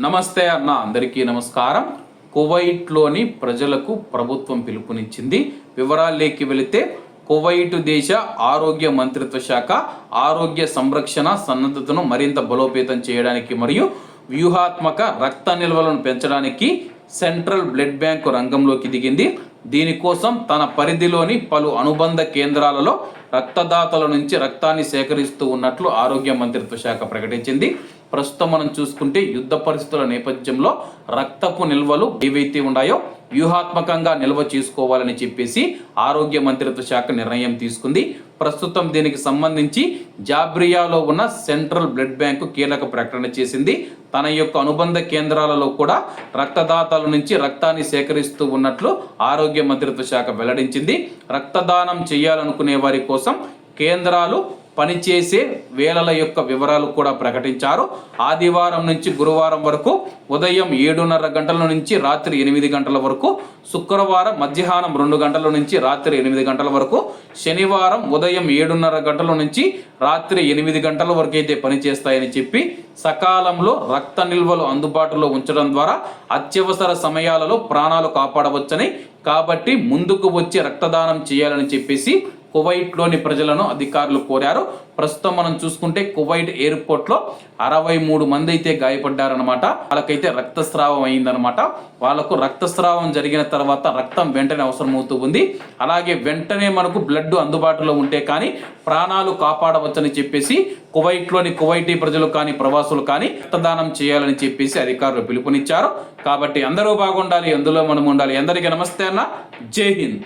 నమస్తే అన్న, అందరికీ నమస్కారం. కువైట్లోని ప్రజలకు ప్రభుత్వం పిలుపునిచ్చింది. వివరాల్లోకి వెళితే కువైట్ దేశ ఆరోగ్య మంత్రిత్వ శాఖ ఆరోగ్య సంరక్షణ సన్నద్ధతను మరింత బలోపేతం చేయడానికి మరియు వ్యూహాత్మక రక్త నిల్వలను పెంచడానికి సెంట్రల్ బ్లడ్ బ్యాంకు రంగంలోకి దిగింది. దీనికోసం తన పరిధిలోని పలు అనుబంధ కేంద్రాలలో రక్తదాతల నుంచి రక్తాన్ని సేకరిస్తూ ఉన్నట్లు ఆరోగ్య మంత్రిత్వ శాఖ ప్రకటించింది. ప్రస్తుతం మనం చూసుకుంటే యుద్ధ పరిస్థితుల నేపథ్యంలో రక్తపు నిల్వలు ఏవైతే ఉన్నాయో వ్యూహాత్మకంగా నిల్వ చేసుకోవాలని చెప్పేసి ఆరోగ్య మంత్రిత్వ శాఖ నిర్ణయం తీసుకుంది. ప్రస్తుతం దీనికి సంబంధించి జాబ్రియాలో ఉన్న సెంట్రల్ బ్లడ్ బ్యాంకు కీలక ప్రకటన చేసింది. తన యొక్క అనుబంధ కేంద్రాలలో కూడా రక్తదాతల నుంచి రక్తాన్ని సేకరిస్తూ ఉన్నట్లు ఆరోగ్య మంత్రిత్వ శాఖ వెల్లడించింది. రక్తదానం చేయాలనుకునే వారి కోసం కేంద్రాలు పనిచేసే వేళల యొక్క వివరాలు కూడా ప్రకటించారు. ఆదివారం నుంచి గురువారం వరకు ఉదయం 7:30 గంటల నుంచి రాత్రి 8 గంటల వరకు, శుక్రవారం మధ్యాహ్నం 2 గంటల నుంచి రాత్రి 8 గంటల వరకు, శనివారం ఉదయం 7:30 గంటల నుంచి రాత్రి 8 గంటల వరకు అయితే పనిచేస్తాయని చెప్పి సకాలంలో రక్త నిల్వలు అందుబాటులో ఉంచడం ద్వారా అత్యవసర సమయాలలో ప్రాణాలు కాపాడవచ్చని, కాబట్టి ముందుకు వచ్చి రక్తదానం చేయాలని చెప్పేసి కువైట్లోని ప్రజలను అధికారులు కోరారు. ప్రస్తుతం మనం చూసుకుంటే కువైట్ ఎయిర్పోర్ట్లో 63 మంది అయితే గాయపడ్డారనమాట. వాళ్ళకైతే రక్తస్రావం అయిందనమాట. వాళ్ళకు రక్తస్రావం జరిగిన తర్వాత రక్తం వెంటనే అవసరమవుతూ ఉంది. అలాగే వెంటనే మనకు బ్లడ్ అందుబాటులో ఉంటే కానీ ప్రాణాలు కాపాడవచ్చని చెప్పేసి కువైట్లోని కువైటీ ప్రజలు కానీ ప్రవాసులు కానీ రక్తదానం చేయాలని చెప్పేసి అధికారులు పిలుపునిచ్చారు. కాబట్టి అందరూ బాగుండాలి, అందులో మనం ఉండాలి. అందరికీ నమస్తే అన్న, జై హింద్.